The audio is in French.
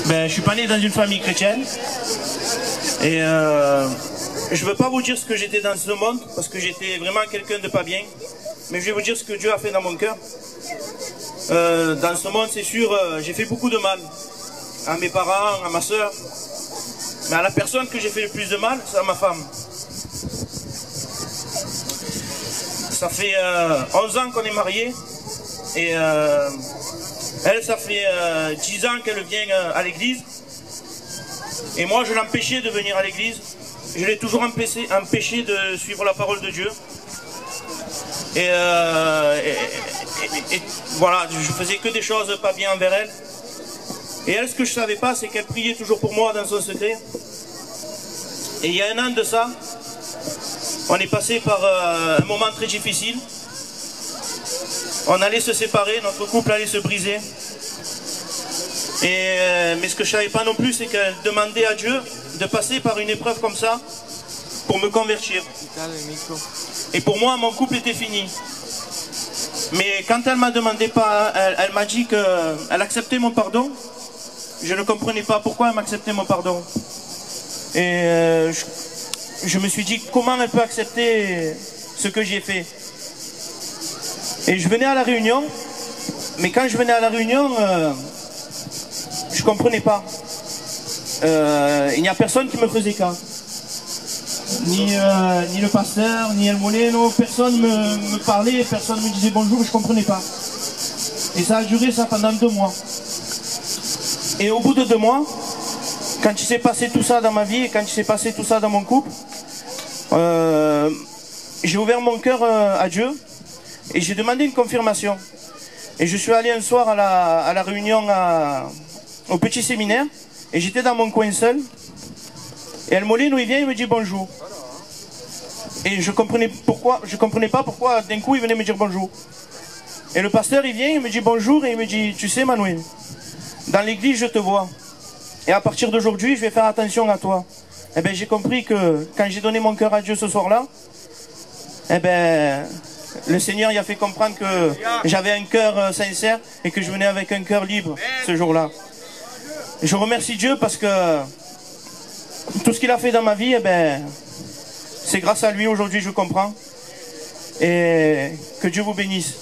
Ben, je suis pas né dans une famille chrétienne. Et je veux pas vous dire ce que j'étais dans ce monde, parce que j'étais vraiment quelqu'un de pas bien. Mais je vais vous dire ce que Dieu a fait dans mon cœur. Dans ce monde, c'est sûr, j'ai fait beaucoup de mal. À mes parents, à ma soeur. Mais à la personne que j'ai fait le plus de mal, c'est à ma femme. Ça fait 11 ans qu'on est mariés. Et elle, ça fait 10 ans qu'elle vient à l'église. Et moi, je l'empêchais de venir à l'église. Je l'ai toujours empêché de suivre la parole de Dieu. Et voilà, je faisais que des choses pas bien envers elle. Et elle, ce que je ne savais pas, c'est qu'elle priait toujours pour moi dans son secret. Et il y a un an de ça, on est passé par un moment très difficile. On allait se séparer, notre couple allait se briser. Mais ce que je ne savais pas non plus, c'est qu'elle demandait à Dieu de passer par une épreuve comme ça pour me convertir. Et pour moi, mon couple était fini. Mais quand elle m'a demandé pas, elle m'a dit qu'elle acceptait mon pardon. Je ne comprenais pas pourquoi elle m'acceptait mon pardon. Et je me suis dit comment elle peut accepter ce que j'ai fait. Et je venais à la réunion, mais quand je venais à la réunion, je ne comprenais pas. Il n'y a personne qui me faisait cas. Ni le pasteur, ni El Molino, personne me parlait, personne me disait bonjour, je ne comprenais pas. Et ça a duré ça pendant 2 mois. Et au bout de 2 mois, quand il s'est passé tout ça dans ma vie, et quand il s'est passé tout ça dans mon couple, j'ai ouvert mon cœur à Dieu, et j'ai demandé une confirmation. Et je suis allé un soir à la réunion au petit séminaire, et j'étais dans mon coin seul, et El Molino il vient, il me dit bonjour. Et je comprenais pas pourquoi d'un coup il venait me dire bonjour. Et le pasteur il vient, il me dit bonjour, et il me dit tu sais Manuel, dans l'église je te vois, et à partir d'aujourd'hui je vais faire attention à toi. Et bien j'ai compris que quand j'ai donné mon cœur à Dieu ce soir-là, eh ben le Seigneur il a fait comprendre que j'avais un cœur sincère et que je venais avec un cœur libre ce jour-là. Je remercie Dieu parce que tout ce qu'il a fait dans ma vie, eh ben, c'est grâce à lui aujourd'hui je comprends. Et que Dieu vous bénisse.